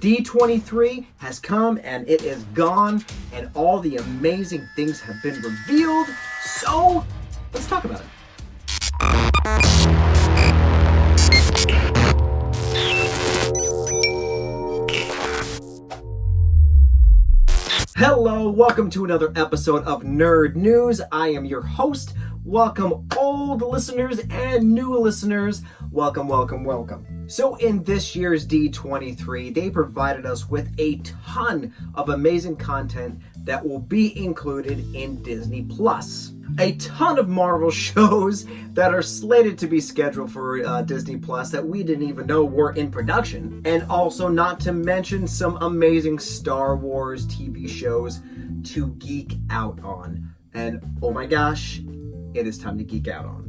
D23 has come and it is gone, and all the amazing things have been revealed. So let's talk about it. Hello, welcome to another episode of Nerd News. I am your host. Welcome old listeners and new listeners. Welcome, welcome, welcome. So in this year's D23, they provided us with a ton of amazing content that will be included in Disney Plus. A ton of Marvel shows that are slated to be scheduled for Disney Plus that we didn't even know were in production. And also not to mention some amazing Star Wars TV shows to geek out on. And oh my gosh, it is time to geek out on.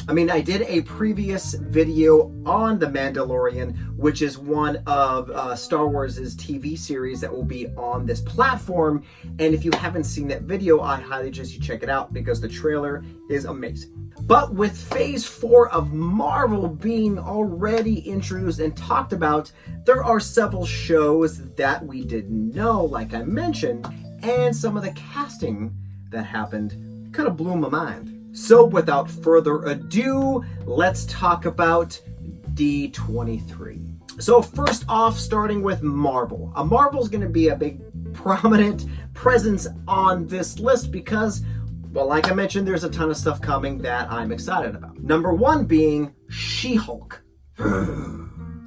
I mean, I did a previous video on The Mandalorian, which is one of Star Wars' TV series that will be on this platform. And if you haven't seen that video, I highly suggest you check it out because the trailer is amazing. But with Phase 4 of Marvel being already introduced and talked about, there are several shows that we didn't know, like I mentioned, and some of the casting that happened kind of blew my mind. So without further ado, let's talk about D23. So first off, starting with Marvel. Marvel's going to be a big prominent presence on this list because, well, like I mentioned, there's a ton of stuff coming that I'm excited about. Number one being She-Hulk.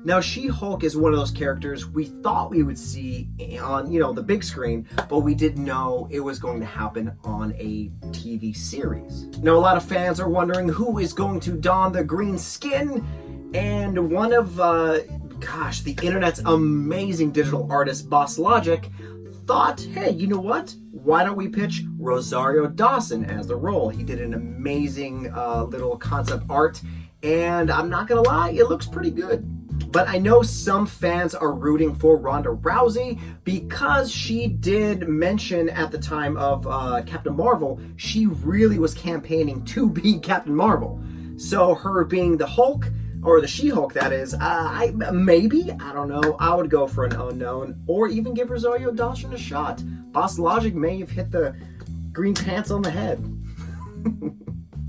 Now, She-Hulk is one of those characters we thought we would see on, the big screen, but we didn't know it was going to happen on a TV series. Now, a lot of fans are wondering who is going to don the green skin, and one of, the internet's amazing digital artist, Boss Logic, thought, hey, you know what? Why don't we pitch Rosario Dawson as the role? He did an amazing little concept art, and I'm not gonna lie, it looks pretty good. But I know some fans are rooting for Ronda Rousey because she did mention at the time of Captain Marvel, she really was campaigning to be Captain Marvel. So her being the Hulk, or the She-Hulk that is, I don't know, I would go for an unknown or even give Rosario Dawson a shot. Boss Logic may have hit the green pants on the head.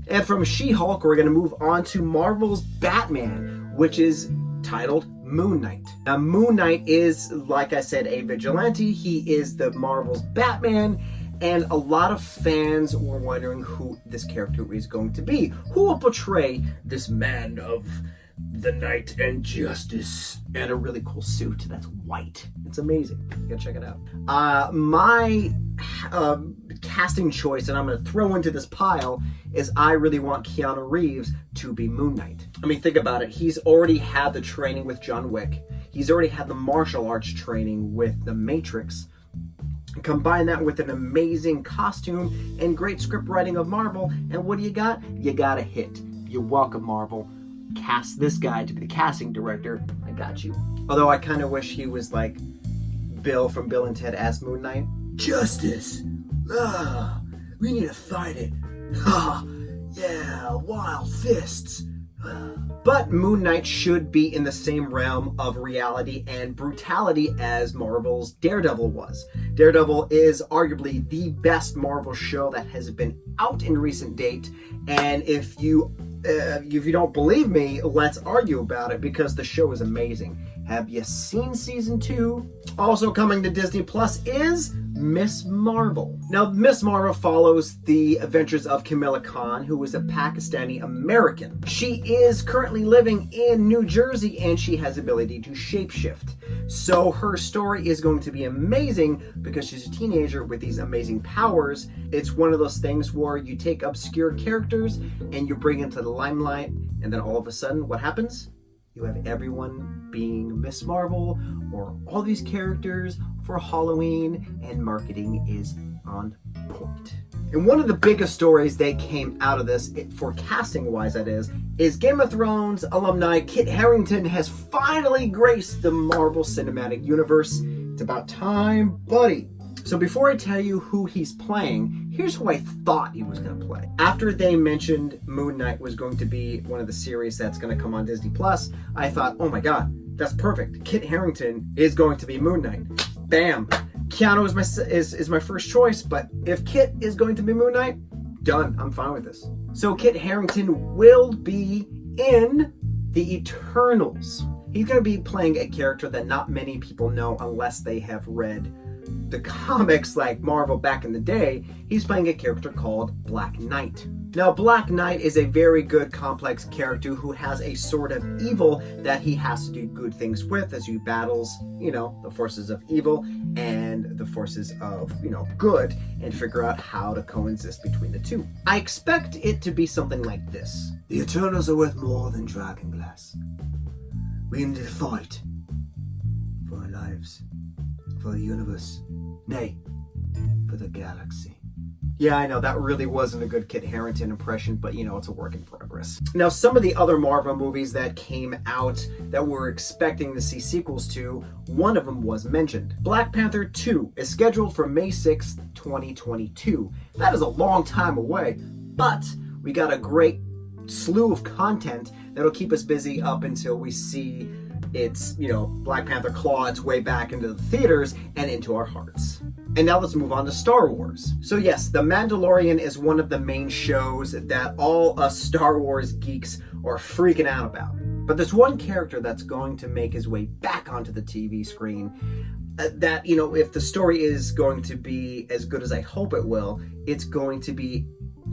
And from She-Hulk, we're going to move on to Marvel's Batman, which is titled Moon Knight. Now, Moon Knight is, like I said, a vigilante. He is the Marvel's Batman, and a lot of fans were wondering who this character is going to be. Who will portray this man of the night and justice and a really cool suit that's white. It's amazing. You gotta check it out. My casting choice, and I'm gonna throw into this pile, is I really want Keanu Reeves to be Moon Knight. I mean, think about it. He's already had the training with John Wick. He's already had the martial arts training with The Matrix. Combine that with an amazing costume and great script writing of Marvel, and what do you got? You got a hit. You're welcome, Marvel. Cast this guy to be the casting director. I got you. Although I kind of wish he was like Bill from Bill and Ted as Moon Knight. Justice! We need to fight it. Yeah, wild fists. But Moon Knight should be in the same realm of reality and brutality as Marvel's Daredevil was. Daredevil is arguably the best Marvel show that has been out in recent date, and if you don't believe me, let's argue about it because the show is amazing. Have you seen season 2? Also coming to Disney Plus is Miss Marvel. Now, Miss Marvel follows the adventures of Camilla Khan, who is a Pakistani American. She is currently living in New Jersey and she has the ability to shapeshift. So her story is going to be amazing because she's a teenager with these amazing powers. It's one of those things where you take obscure characters and you bring them to the limelight, and then all of a sudden, what happens? You have everyone being Miss Marvel or all these characters for Halloween, and marketing is on point. And one of the biggest stories that came out of this, for casting-wise that is Game of Thrones alumni Kit Harington has finally graced the Marvel Cinematic Universe. It's about time, buddy. So before I tell you who he's playing, here's who I thought he was going to play. After they mentioned Moon Knight was going to be one of the series that's going to come on Disney Plus, I thought, oh my god, That's perfect. Kit Harington is going to be Moon Knight. Bam. Keanu is my first choice, but if Kit is going to be Moon Knight, done. I'm fine with this. So Kit Harington will be in the Eternals. He's going to be playing a character that not many people know unless they have read the comics like Marvel back in the day. He's playing a character called Black Knight. Now, Black Knight is a very good, complex character who has a sort of evil that he has to do good things with as he battles, the forces of evil and the forces of, good, and figure out how to coexist between the two. I expect it to be something like this. The Eternals are worth more than dragon glass. We need to fight for our lives, for the universe, nay, for the galaxy. Yeah, I know, that really wasn't a good Kit Harington impression, but it's a work in progress. Now, some of the other Marvel movies that came out that we're expecting to see sequels to, one of them was mentioned. Black Panther 2 is scheduled for May 6th, 2022. That is a long time away, but we got a great slew of content that'll keep us busy up until we see it's, Black Panther claw its way back into the theaters and into our hearts. And now let's move on to Star Wars. So yes, The Mandalorian is one of the main shows that all us Star Wars geeks are freaking out about. But there's one character that's going to make his way back onto the TV screen that, if the story is going to be as good as I hope it will, it's going to be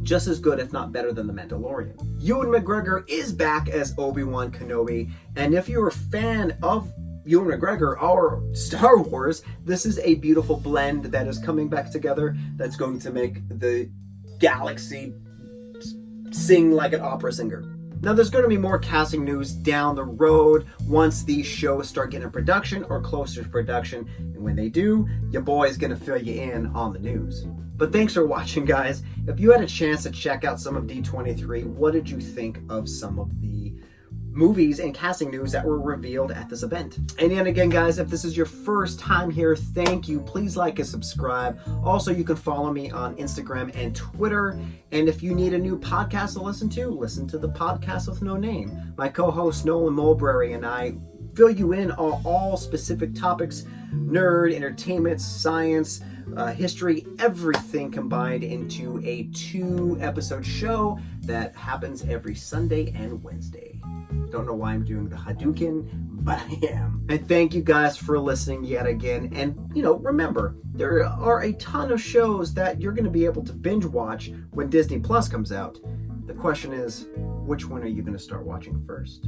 just as good, if not better, than The Mandalorian. Ewan McGregor is back as Obi-Wan Kenobi, and if you're a fan of Ewan McGregor or Star Wars, this is a beautiful blend that is coming back together that's going to make the galaxy sing like an opera singer. Now, there's going to be more casting news down the road once these shows start getting production or closer to production. And when they do, your boy is going to fill you in on the news. But thanks for watching, guys. If you had a chance to check out some of D23, what did you think of some of the movies and casting news that were revealed at this event? And yet again, guys, if this is your first time here, thank you. Please like and subscribe. Also, you can follow me on Instagram and Twitter. And if you need a new podcast to listen to the Podcast with No Name. My co-host Nolan Mulberry and I fill you in on all specific topics: nerd, entertainment, science, history, everything combined into a 2-episode show that happens every Sunday and Wednesday. Don't know why I'm doing the Hadouken, but I am. And thank you guys for listening yet again. And, remember, there are a ton of shows that you're going to be able to binge watch when Disney Plus comes out. The question is, which one are you going to start watching first?